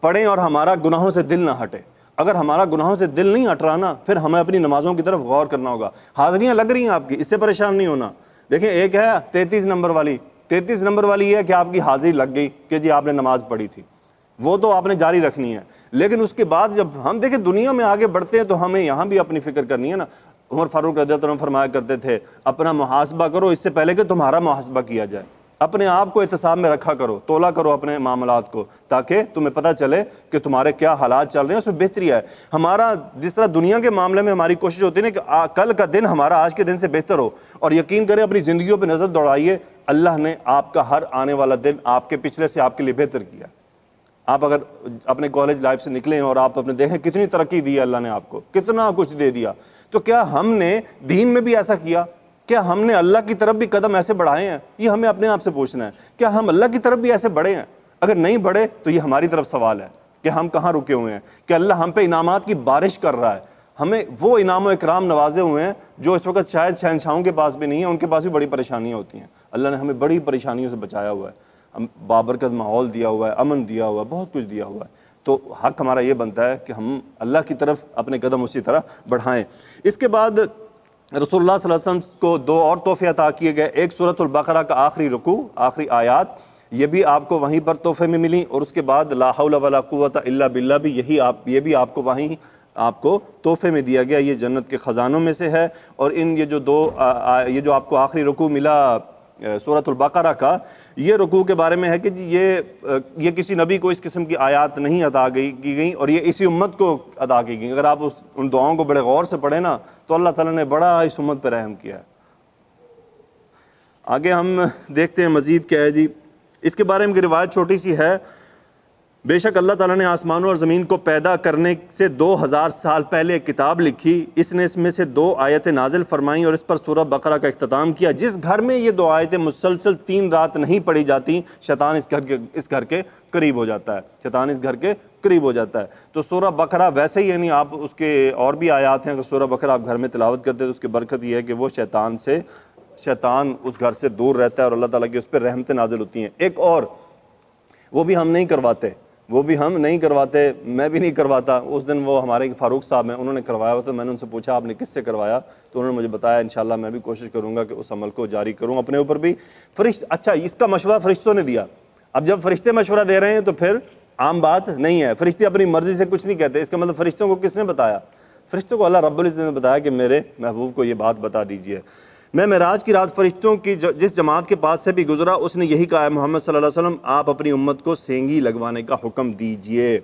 پڑھیں اور ہمارا گناہوں سے دل نہ ہٹے۔ اگر ہمارا گناہوں سے دل نہیں ہٹ رہا نا پھر ہمیں اپنی نمازوں کی طرف غور کرنا ہوگا۔ حاضریاں لگ رہی ہیں آپ کی، اس سے پریشان نہیں ہونا۔ دیکھیں ایک ہے 33 نمبر والی، 33 نمبر والی یہ ہے کہ آپ کی حاضری لگ گئی کہ جی آپ نے نماز پڑھی تھی، وہ تو آپ نے جاری رکھنی ہے، لیکن اس کے بعد جب ہم دیکھیں دنیا میں آگے بڑھتے ہیں تو ہمیں یہاں بھی اپنی فکر کرنی ہے نا۔ عمر فاروق رضی اللہ عنہ فرمایا کرتے تھے اپنا محاسبہ کرو اس سے پہلے کہ تمہارا محاسبہ کیا جائے، اپنے آپ کو احتساب میں رکھا کرو، تولا کرو اپنے معاملات کو، تاکہ تمہیں پتہ چلے کہ تمہارے کیا حالات چل رہے ہیں، اس میں بہتری ہے۔ ہمارا جس طرح دنیا کے معاملے میں ہماری کوشش ہوتی ہے نا کہ کل کا دن ہمارا آج کے دن سے بہتر ہو، اور یقین کریں اپنی زندگیوں پہ نظر دوڑائیے، اللہ نے آپ کا ہر آنے والا دن آپ کے پچھلے سے آپ کے لیے بہتر کیا۔ آپ اگر اپنے کالج لائف سے نکلیں اور آپ اپنے دیکھیں کتنی ترقی دی ہے اللہ نے آپ کو، کتنا کچھ دے دیا، تو کیا ہم نے دین میں بھی ایسا کیا؟ کیا ہم نے اللہ کی طرف بھی قدم ایسے بڑھائے ہیں؟ یہ ہمیں اپنے آپ سے پوچھنا ہے، کیا ہم اللہ کی طرف بھی ایسے بڑھے ہیں؟ اگر نہیں بڑھے تو یہ ہماری طرف سوال ہے کہ ہم کہاں رکے ہوئے ہیں، کہ اللہ ہم پہ انعامات کی بارش کر رہا ہے، ہمیں وہ انعام و اکرام نوازے ہوئے ہیں جو اس وقت شاید شہنشاہوں کے پاس بھی نہیں ہے، ان کے پاس بھی بڑی پریشانیاں ہوتی ہیں۔ اللہ نے ہمیں بڑی پریشانیوں سے بچایا ہوا ہے، بابرکت ماحول دیا ہوا ہے، امن دیا ہوا ہے، بہت کچھ دیا ہوا ہے، تو حق ہمارا یہ بنتا ہے کہ ہم اللہ کی طرف اپنے قدم اسی طرح بڑھائیں۔ اس کے بعد رسول اللہ صلی اللہ علیہ وسلم کو دو اور تحفے عطا کیے گئے، ایک سورۃ البقرہ کا آخری رکوع، آخری آیات، یہ بھی آپ کو وہیں پر تحفے میں ملی، اور اس کے بعد لا حول ولا قوۃ الا باللہ بھی یہ بھی آپ کو وہیں آپ کو تحفے میں دیا گیا، یہ جنت کے خزانوں میں سے ہے۔ اور یہ جو آپ کو آخری رکوع ملا سورۃ البقرہ کا، یہ رکوع کے بارے میں ہے کہ یہ کسی نبی کو اس قسم کی آیات نہیں عطا کی گئیں، اور یہ اسی امت کو ادا کی گئیں۔ اگر آپ ان دعاؤں کو بڑے غور سے پڑھیں نا تو اللہ تعالیٰ نے بڑا اس امت پہ رحم کیا ہے۔ آگے ہم دیکھتے ہیں مزید کیا ہے جی، اس کے بارے میں روایت چھوٹی سی ہے، بے شک اللہ تعالیٰ نے آسمانوں اور زمین کو پیدا کرنے سے 2000 سال پہلے ایک کتاب لکھی، اس نے اس میں سے 2 آیتیں نازل فرمائیں اور اس پر سورہ بقرہ کا اختتام کیا۔ جس گھر میں یہ 2 آیتیں مسلسل 3 رات نہیں پڑھی جاتی، شیطان اس گھر کے قریب ہو جاتا ہے، شیطان اس گھر کے قریب ہو جاتا ہے۔ تو سورہ بقرہ ویسے ہی یعنی آپ اس کے اور بھی آیات ہیں، اگر سورہ بقرہ آپ گھر میں تلاوت کرتے تو اس کی برکت یہ ہے کہ وہ شیطان اس گھر سے دور رہتا ہے اور اللہ تعالیٰ کی اس پہ رحمتیں نازل ہوتی ہیں۔ ایک اور وہ بھی ہم نہیں کرواتے، میں بھی نہیں کرواتا۔ اس دن وہ ہمارے فاروق صاحب ہیں، انہوں نے کروایا ہوا، تو میں نے ان سے پوچھا آپ نے کس سے کروایا، تو انہوں نے مجھے بتایا انشاءاللہ میں بھی کوشش کروں گا کہ اس عمل کو جاری کروں اپنے اوپر بھی۔ اچھا اس کا مشورہ فرشتوں نے دیا، اب جب فرشتے مشورہ دے رہے ہیں تو پھر عام بات نہیں ہے، فرشتے اپنی مرضی سے کچھ نہیں کہتے، اس کا مطلب فرشتوں کو کس نے بتایا؟ فرشتوں کو اللہ رب العزت نے بتایا کہ میرے محبوب کو یہ بات بتا دیجئے۔ میں معراج کی رات فرشتوں کی جس جماعت کے پاس سے بھی گزرا، اس نے یہی کہا ہے محمد صلی اللہ علیہ وسلم آپ اپنی امت کو سینگی لگوانے کا حکم دیجئے۔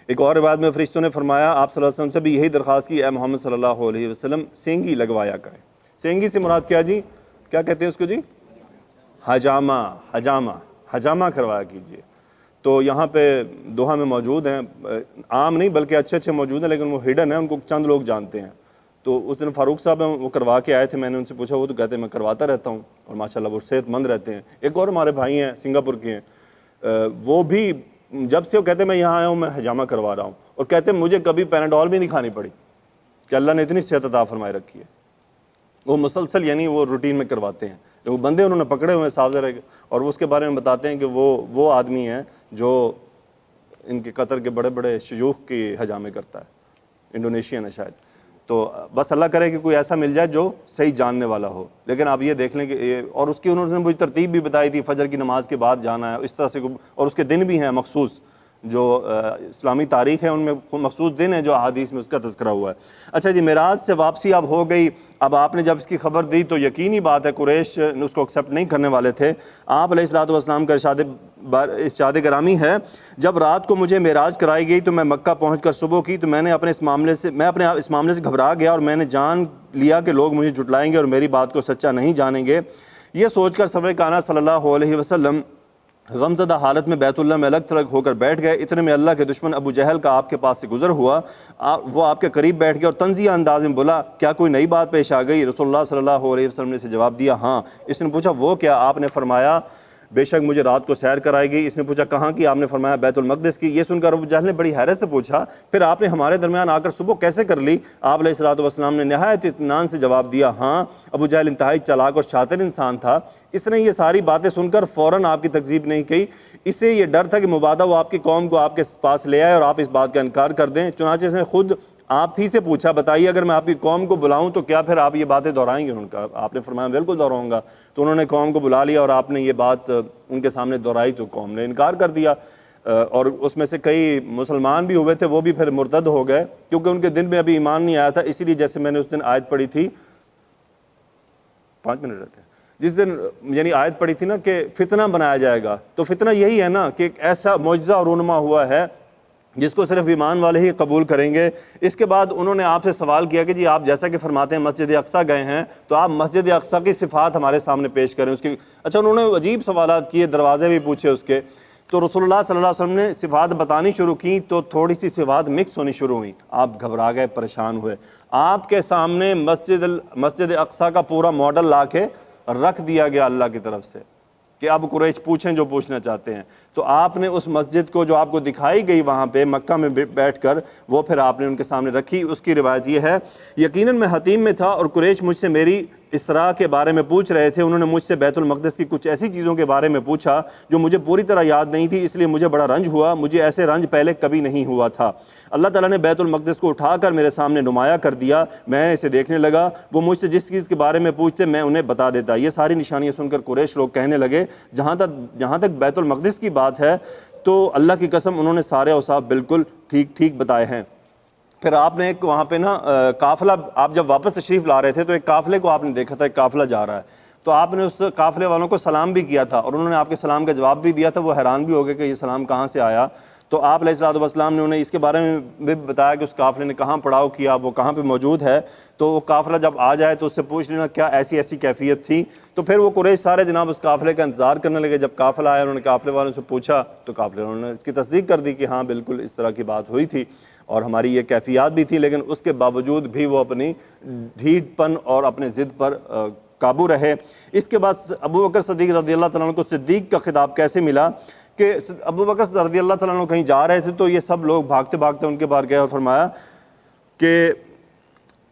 ایک اور روایت میں فرشتوں نے فرمایا آپ صلی اللہ علیہ وسلم سے بھی یہی درخواست کی، اے محمد صلی اللہ علیہ وسلم سینگی لگوایا کریں۔ سینگی سے مراد کیا جی؟ کیا کہتے ہیں اس کو جی؟ حجامہ کروایا کیجئے۔ تو یہاں پہ دوحہ میں موجود ہیں، عام نہیں بلکہ اچھے موجود ہیں، لیکن وہ ہڈن ہیں، ان کو چند لوگ جانتے ہیں۔ تو اس دن فاروق صاحب ہیں وہ کروا کے آئے تھے، میں نے ان سے پوچھا، وہ تو کہتے ہیں میں کرواتا رہتا ہوں اور ماشاءاللہ وہ صحت مند رہتے ہیں۔ ایک اور ہمارے بھائی ہیں سنگاپور کے ہیں، وہ بھی جب سے وہ کہتے ہیں میں یہاں آیا ہوں میں حجامہ کروا رہا ہوں، اور کہتے ہیں مجھے کبھی پیناڈول بھی نہیں کھانی پڑی کہ اللہ نے اتنی صحت عطا فرمائے رکھی ہے۔ وہ مسلسل یعنی وہ روٹین میں کرواتے ہیں، وہ بندے انہوں نے پکڑے ہوئے ہیں صاحب ذرا، اور وہ اس کے بارے میں بتاتے ہیں کہ وہ آدمی ہیں جو ان کے قطر کے بڑے بڑے شیوخ کی حجامے کرتا ہے، انڈونیشین ہے شاید۔ تو بس اللہ کرے کہ کوئی ایسا مل جائے جو صحیح جاننے والا ہو۔ لیکن آپ یہ دیکھ لیں کہ اور اس کی انہوں نے مجھے ترتیب بھی بتائی تھی، فجر کی نماز کے بعد جانا ہے اس طرح سے، اور اس کے دن بھی ہیں مخصوص، جو اسلامی تاریخ ہے ان میں مخصوص دن ہے جو احادیث میں اس کا تذکرہ ہوا ہے۔ اچھا جی، معراج سے واپسی اب ہو گئی، اب آپ نے جب اس کی خبر دی تو یقینی بات ہے قریش اس کو ایکسیپٹ نہیں کرنے والے تھے۔ آپ علیہ الصلوۃ والسلام کا ارشاد گرامی ہے، جب رات کو مجھے معراج کرائی گئی تو میں مکہ پہنچ کر صبح کی تو میں اپنے اس معاملے سے گھبرا گیا، اور میں نے جان لیا کہ لوگ مجھے جھٹلائیں گے اور میری بات کو سچا نہیں جانیں گے۔ یہ سوچ کر سرور کائنات صلی اللہ علیہ وسلم غمزدہ حالت میں بیت اللہ میں الگ تھلگ ہو کر بیٹھ گئے۔ اتنے میں اللہ کے دشمن ابو جہل کا آپ کے پاس سے گزر ہوا، وہ آپ کے قریب بیٹھ گیا اور طنزیہ انداز میں بولا کیا کوئی نئی بات پیش آ گئی؟ رسول اللہ صلی اللہ علیہ وسلم نے اسے جواب دیا ہاں۔ اس نے پوچھا وہ کیا؟ آپ نے فرمایا بے شک مجھے رات کو سیر کرائی گئی۔ اس نے پوچھا کہاں کی؟ آپ نے فرمایا بیت المقدس کی۔ یہ سن کر ابو جہل نے بڑی حیرت سے پوچھا پھر آپ نے ہمارے درمیان آ کر صبح کیسے کر لی؟ آپ علیہ الصلوۃ والسلام نے نہایت اطمینان سے جواب دیا ہاں۔ ابو جہل انتہائی چالاک اور شاطر انسان تھا، اس نے یہ ساری باتیں سن کر فوراً آپ کی تکذیب نہیں کی۔ اسے یہ ڈر تھا کہ مبادا وہ آپ کی قوم کو آپ کے پاس لے آئے اور آپ اس بات کا انکار کر دیں، چنانچہ اس نے خود آپ ہی سے پوچھا بتائیے اگر میں آپ کی قوم کو بلاؤں تو کیا پھر آپ یہ باتیں دہرائیں گے؟ آپ نے فرمایا بالکل دہراؤں گا۔ تو انہوں نے قوم کو بلا لیا اور آپ نے یہ بات ان کے سامنے دہرائی تو قوم نے انکار کر دیا۔ اور اس میں سے کئی مسلمان بھی ہوئے تھے، وہ بھی پھر مرتد ہو گئے کیونکہ ان کے دل میں ابھی ایمان نہیں آیا تھا. اسی لیے جیسے میں نے اس دن آیت پڑھی تھی 5 منٹ رہتے ہیں، جس دن یعنی آیت پڑھی تھی نا کہ فتنہ بنایا جائے گا، تو فتنہ یہی ہے نا کہ ایک ایسا معجزہ اور رونما ہوا ہے جس کو صرف ایمان والے ہی قبول کریں گے. اس کے بعد انہوں نے آپ سے سوال کیا کہ جی آپ جیسا کہ فرماتے ہیں مسجد اقصیٰ گئے ہیں تو آپ مسجد اقصیٰ کی صفات ہمارے سامنے پیش کریں. اس کی اچھا انہوں نے عجیب سوالات کیے، دروازے بھی پوچھے اس کے. تو رسول اللہ صلی اللہ علیہ وسلم نے صفات بتانی شروع کی تو تھوڑی سی صفات مکس ہونی شروع ہوئیں. آپ گھبرا گئے، پریشان ہوئے. آپ کے سامنے مسجد اقصیٰ کا پورا ماڈل لا کے رکھ دیا گیا اللہ کی طرف سے کہ اب قریش پوچھیں جو پوچھنا چاہتے ہیں. تو آپ نے اس مسجد کو جو آپ کو دکھائی گئی وہاں پہ مکہ میں بیٹھ کر، وہ پھر آپ نے ان کے سامنے رکھی. اس کی روایت یہ ہے، یقیناً میں حتیم میں تھا اور قریش مجھ سے میری اسراء کے بارے میں پوچھ رہے تھے. انہوں نے مجھ سے بیت المقدس کی کچھ ایسی چیزوں کے بارے میں پوچھا جو مجھے پوری طرح یاد نہیں تھی، اس لیے مجھے بڑا رنج ہوا. مجھے ایسے رنج پہلے کبھی نہیں ہوا تھا. اللہ تعالیٰ نے بیت المقدس کو اٹھا کر میرے سامنے نمایاں کر دیا. میں اسے دیکھنے لگا. وہ مجھ سے جس چیز کے بارے میں پوچھتے میں انہیں بتا دیتا. یہ ساری نشانیاں سن کر قریش لوگ کہنے لگے جہاں تک بیت المقدس کی بات ہے تو اللہ کی قسم انہوں نے سارے اوصاف بالکل ٹھیک بتائے ہیں. پھر آپ نے ایک وہاں پہ نا قافلہ، آپ جب واپس تشریف لا رہے تھے تو ایک قافلے کو آپ نے دیکھا تھا، ایک قافلہ جا رہا ہے. تو آپ نے اس قافلے والوں کو سلام بھی کیا تھا اور انہوں نے آپ کے سلام کا جواب بھی دیا تھا. وہ حیران بھی ہو گئے کہ یہ سلام کہاں سے آیا. تو آپ علیہ الصلوۃ والسلام نے انہیں اس کے بارے میں بھی بتایا کہ اس قافلے نے کہاں پڑاؤ کیا، وہ کہاں پہ موجود ہے. تو وہ قافلہ جب آ جائے تو اس سے پوچھ لینا کیا ایسی کیفیت تھی. تو پھر وہ قریش سارے جناب اس قافلے کا انتظار کرنے لگے. جب قافلہ آیا انہوں نے قافلے والوں سے پوچھا تو قافلے والوں نے اس کی تصدیق کر دی کہ ہاں بالکل اس طرح کی بات ہوئی تھی اور ہماری یہ کیفیات بھی تھی. لیکن اس کے باوجود بھی وہ اپنی ڈھیٹ پن اور اپنے ضد پر قابو رہے. اس کے بعد ابو بکر صدیق رضی اللہ تعالیٰ عنہ کو صدیق کا خطاب کیسے ملا کہ ابو بکر رضی اللہ تعالیٰ عنہ کہیں جا رہے تھے تو یہ سب لوگ بھاگتے ان کے پاس گئے اور فرمایا کہ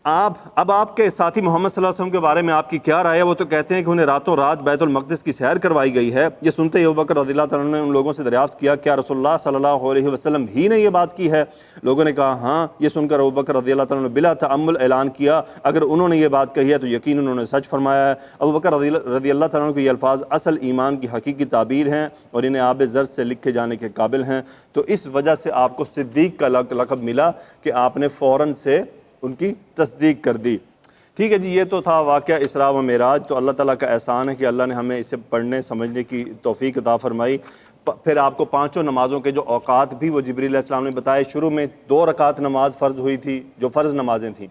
اب آپ کے ساتھی محمد صلی اللہ علیہ وسلم کے بارے میں آپ کی کیا رائے ہے. وہ تو کہتے ہیں کہ انہیں راتوں رات بیت المقدس کی سیر کروائی گئی ہے. یہ سنتے ہی ابو بکر رضی اللہ تعالیٰ عنہ نے ان لوگوں سے دریافت کیا کیا رسول اللہ صلی اللہ علیہ وسلم ہی نے یہ بات کی ہے. لوگوں نے کہا ہاں. یہ سن کر ابو بکر رضی اللہ تعالیٰ عنہ بلا تأمل اعلان کیا اگر انہوں نے یہ بات کہی ہے تو یقیناً انہوں نے سچ فرمایا ہے. ابو بکر رضی اللہ تعالیٰ عنہ کو یہ الفاظ اصل ایمان کی حقیقی تعبیر ہیں اور انہیں آب زر سے لکھے جانے کے قابل ہیں. تو اس وجہ سے آپ کو صدیق کا لقب ملا کہ آپ نے فوراً سے ان کی تصدیق کر دی. ٹھیک ہے جی، یہ تو تھا واقعہ اسراء و معراج. تو اللہ تعالیٰ کا احسان ہے کہ اللہ نے ہمیں اسے پڑھنے سمجھنے کی توفیق عطا فرمائی. پھر آپ کو 5 نمازوں کے جو اوقات بھی وہ جبریل علیہ السلام نے بتائے. شروع میں 2 رکعت نماز فرض ہوئی تھی جو فرض نمازیں تھیں،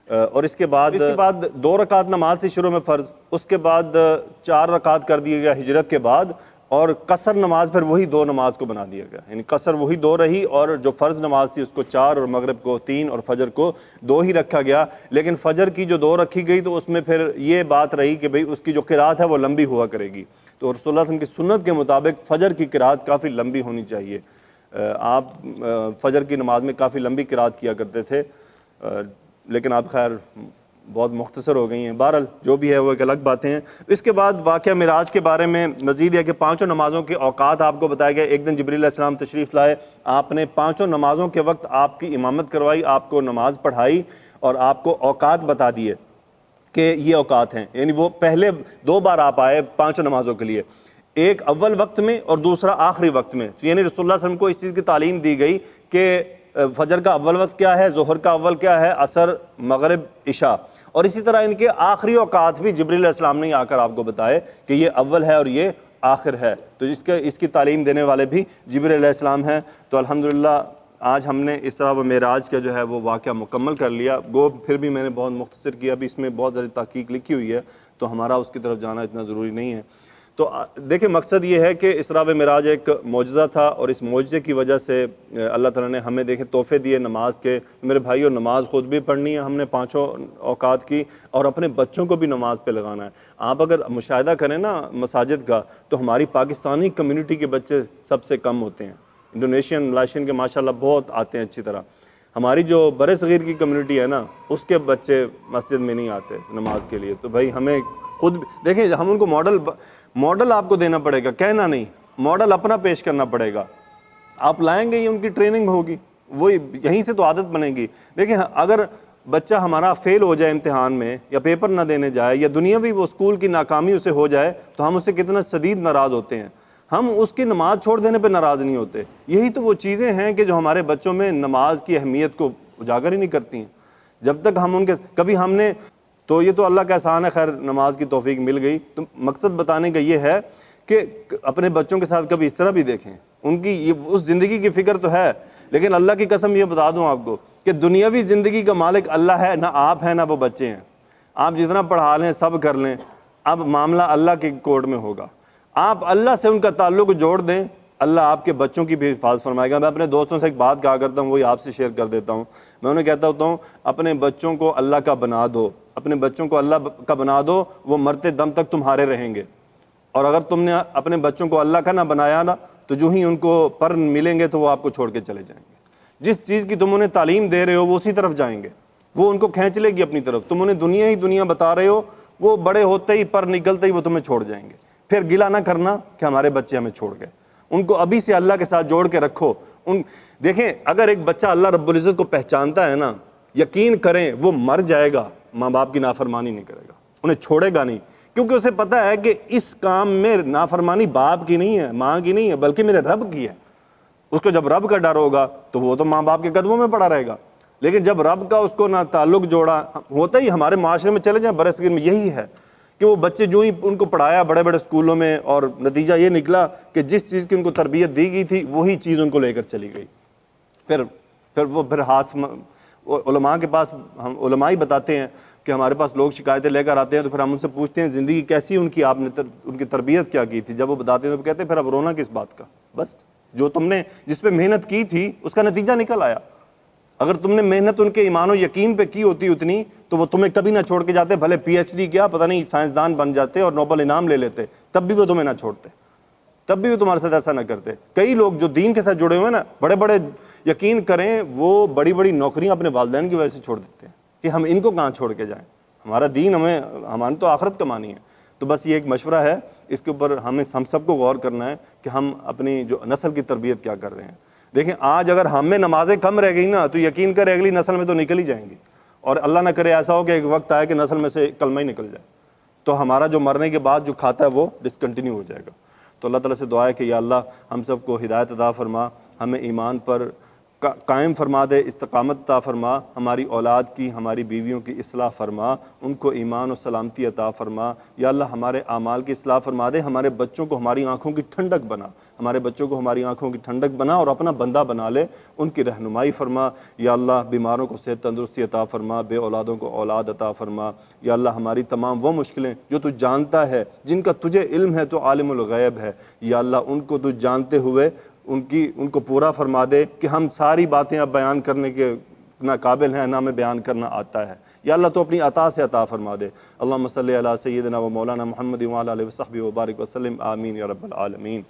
اور اس کے بعد 2 رکعت نماز تھی شروع میں فرض. اس کے بعد 4 رکعت کر دیا گیا ہجرت کے بعد، اور قصر نماز پھر وہی 2 نماز کو بنا دیا گیا. یعنی قصر وہی 2 رہی اور جو فرض نماز تھی اس کو 4 اور مغرب کو 3 اور فجر کو 2 ہی رکھا گیا. لیکن فجر کی جو 2 رکھی گئی تو اس میں پھر یہ بات رہی کہ بھئی اس کی جو قرات ہے وہ لمبی ہوا کرے گی. تو رسول اللہ صلی اللہ علیہ وسلم کی سنت کے مطابق فجر کی قرات کافی لمبی ہونی چاہیے. آپ فجر کی نماز میں کافی لمبی قرات کیا کرتے تھے، لیکن آپ خیر بہت مختصر ہو گئی ہیں. بہرحال جو بھی ہے وہ ایک الگ باتیں ہیں. اس کے بعد واقعہ معراج کے بارے میں مزید ہے کہ 5 نمازوں کے اوقات آپ کو بتائے گئے. ایک دن جبریل علیہ السلام تشریف لائے، آپ نے 5 نمازوں کے وقت آپ کی امامت کروائی، آپ کو نماز پڑھائی اور آپ کو اوقات بتا دیے کہ یہ اوقات ہیں. یعنی وہ پہلے 2 بار آپ آئے 5 نمازوں کے لیے، ایک اول وقت میں اور دوسرا آخری وقت میں. یعنی رسول اللہ صلی اللہ علیہ وسلم کو اس چیز کی تعلیم دی گئی کہ فجر کا اول وقت کیا ہے، ظہر کا اول کیا ہے، عصر، مغرب، عشاء. اور اسی طرح ان کے آخری اوقات بھی جبریل علیہ السلام نے آ کر آپ کو بتائے کہ یہ اول ہے اور یہ آخر ہے. تو اس کی تعلیم دینے والے بھی جبریل علیہ السلام ہیں. تو الحمدللہ آج ہم نے اسراء و معراج کا جو ہے وہ واقعہ مکمل کر لیا. گو پھر بھی میں نے بہت مختصر کیا، ابھی اس میں بہت زیادہ تحقیق لکھی ہوئی ہے تو ہمارا اس کی طرف جانا اتنا ضروری نہیں ہے. تو دیکھیں مقصد یہ ہے کہ اسراء و معراج ایک معجزہ تھا اور اس معجزے کی وجہ سے اللہ تعالیٰ نے ہمیں دیکھیں تحفے دیے نماز کے. میرے بھائیو نماز خود بھی پڑھنی ہے ہم نے 5 اوقات کی، اور اپنے بچوں کو بھی نماز پہ لگانا ہے. آپ اگر مشاہدہ کریں نا مساجد کا تو ہماری پاکستانی کمیونٹی کے بچے سب سے کم ہوتے ہیں. انڈونیشین ملائیشین کے ماشاءاللہ بہت آتے ہیں اچھی طرح. ہماری جو بر صغیر کی کمیونٹی ہے نا اس کے بچے مسجد میں نہیں آتے نماز کے لیے. تو بھائی ہمیں خود دیکھیں، ہم ان کو ماڈل آپ کو دینا پڑے گا، کہنا نہیں، ماڈل اپنا پیش کرنا پڑے گا. آپ لائیں گے، یہ ان کی ٹریننگ ہوگی، وہی یہیں سے تو عادت بنے گی. دیکھیں اگر بچہ ہمارا فیل ہو جائے امتحان میں یا پیپر نہ دینے جائے یا دنیاوی وہ اسکول کی ناکامی اسے ہو جائے تو ہم اس سے کتنا شدید ناراض ہوتے ہیں. ہم اس کی نماز چھوڑ دینے پہ ناراض نہیں ہوتے۔ یہی تو وہ چیزیں ہیں کہ جو ہمارے بچوں میں نماز کی اہمیت کو اجاگر ہی نہیں کرتی ہیں۔ جب تک ہم ان کے کبھی ہم نے تو یہ تو اللہ کا احسان ہے، خیر نماز کی توفیق مل گئی، تو مقصد بتانے کا یہ ہے کہ اپنے بچوں کے ساتھ کبھی اس طرح بھی دیکھیں، ان کی یہ اس زندگی کی فکر تو ہے، لیکن اللہ کی قسم یہ بتا دوں آپ کو کہ دنیاوی زندگی کا مالک اللہ ہے، نہ آپ ہیں نہ وہ بچے ہیں۔ آپ جتنا پڑھا لیں سب کر لیں، اب معاملہ اللہ کے کورٹ میں ہوگا۔ آپ اللہ سے ان کا تعلق جوڑ دیں، اللہ آپ کے بچوں کی بھی حفاظت فرمائے گا۔ میں اپنے دوستوں سے ایک بات کہا کرتا ہوں، وہی آپ سے شیئر کر دیتا ہوں۔ میں انہیں کہتا ہوتا ہوں اپنے بچوں کو اللہ کا بنا دو، اپنے بچوں کو اللہ کا بنا دو، وہ مرتے دم تک تمہارے رہیں گے۔ اور اگر تم نے اپنے بچوں کو اللہ کا نہ بنایا نا، تو جو ہی ان کو پر ملیں گے تو وہ آپ کو چھوڑ کے چلے جائیں گے۔ جس چیز کی تم انہیں تعلیم دے رہے ہو وہ اسی طرف جائیں گے، وہ ان کو کھینچ لے گی اپنی طرف۔ تم انہیں دنیا ہی دنیا بتا رہے ہو، وہ بڑے ہوتے ہی پر نکلتے ہی وہ تمہیں چھوڑ جائیں گے۔ پھر گلہ نہ کرنا کہ ہمارے بچے ہمیں چھوڑ گئے، ان کو ابھی سے اللہ کے ساتھ جوڑ کے رکھو۔ دیکھیں اگر ایک بچہ اللہ رب العزت کو پہچانتا ہے نا، یقین کریں وہ مر جائے گا ماں باپ کی نافرمانی نہیں کرے گا، انہیں چھوڑے گا نہیں، کیونکہ اسے پتہ ہے کہ اس کام میں نافرمانی باپ کی نہیں ہے، ماں کی نہیں ہے، بلکہ میرے رب کی ہے۔ اس کو جب رب کا ڈر ہوگا تو وہ تو ماں باپ کے قدموں میں پڑا رہے گا، لیکن جب رب کا اس کو نہ تعلق جوڑا ہوتا ہی، ہمارے معاشرے میں چلے جائیں برصغیر میں یہی ہے کہ وہ بچے جو ہی ان کو پڑھایا بڑے بڑے اسکولوں میں، اور نتیجہ یہ نکلا کہ جس چیز کی ان کو تربیت دی گئی تھی وہی چیز ان کو لے کر چلی گئی۔ پھر ہاتھ علماء کے پاس، ہم علماء ہی بتاتے ہیں کہ ہمارے پاس لوگ شکایتیں لے کر آتے ہیں، تو پھر ہم ان سے پوچھتے ہیں زندگی کیسی ان کی، آپ نے ان کی تربیت کیا کی تھی؟ جب وہ بتاتے ہیں تو کہتے ہیں پھر اب رونا کس بات کا، بس جو تم نے جس پہ محنت کی تھی اس کا نتیجہ نکل آیا۔ اگر تم نے محنت ان کے ایمان و یقین پہ کی ہوتی اتنی تو وہ تمہیں کبھی نہ چھوڑ کے جاتے، بھلے پی ایچ ڈی کیا پتہ نہیں سائنسدان بن جاتے اور نوبل انعام لے لیتے، تب بھی وہ تمہیں نہ چھوڑتے، تب بھی وہ تمہارے ساتھ ایسا نہ کرتے۔ کئی لوگ جو دین کے ساتھ جڑے ہوئے ہیں نا، بڑے بڑے، یقین کریں وہ بڑی بڑی نوکریاں اپنے والدین کی وجہ سے چھوڑ دیتے ہیں کہ ہم ان کو کہاں چھوڑ کے جائیں، ہمارا دین ہماری تو آخرت کمانی ہے۔ تو بس یہ ایک مشورہ ہے، اس کے اوپر ہم سب کو غور کرنا ہے کہ ہم اپنی جو نسل کی تربیت کیا کر رہے ہیں۔ دیکھیں آج اگر ہم میں نمازیں کم رہ گئی نا، تو یقین کرے اگلی نسل میں تو نکل ہی جائیں گی، اور اللہ نہ کرے ایسا ہو کہ ایک وقت آئے کہ نسل میں سے کلمہ ہی نکل جائے، تو ہمارا جو مرنے کے بعد جو کھاتا ہے وہ ڈسکنٹینیو ہو جائے گا۔ تو اللہ تعالیٰ سے دعا ہے کہ یا اللہ ہم سب کو ہدایت عطا فرما، ہمیں ایمان پر قائم فرما دے، استقامت عطا فرما، ہماری اولاد کی، ہماری بیویوں کی اصلاح فرما، ان کو ایمان و سلامتی عطا فرما۔ یا اللہ ہمارے اعمال کی اصلاح فرما دے، ہمارے بچوں کو ہماری آنکھوں کی ٹھنڈک بنا، ہمارے بچوں کو ہماری آنکھوں کی ٹھنڈک بنا اور اپنا بندہ بنا لے، ان کی رہنمائی فرما۔ یا اللہ بیماروں کو صحت تندرستی عطا فرما، بے اولادوں کو اولاد عطا فرما۔ یا اللہ ہماری تمام وہ مشکلیں جو تو جانتا ہے، جن کا تجھے علم ہے، تو عالم الغیب ہے، یا اللہ ان کو تو جانتے ہوئے ان کو پورا فرما دے کہ ہم ساری باتیں اب بیان کرنے کے نہ قابل ہیں، نہ ہمیں بیان کرنا آتا ہے۔ یا اللہ تو اپنی عطا سے عطا فرما دے۔ اللہم صلی علی سیدنا و مولانا محمد وعلی آلہ وصحبہ وبارک وسلم، آمین یا رب العالمین۔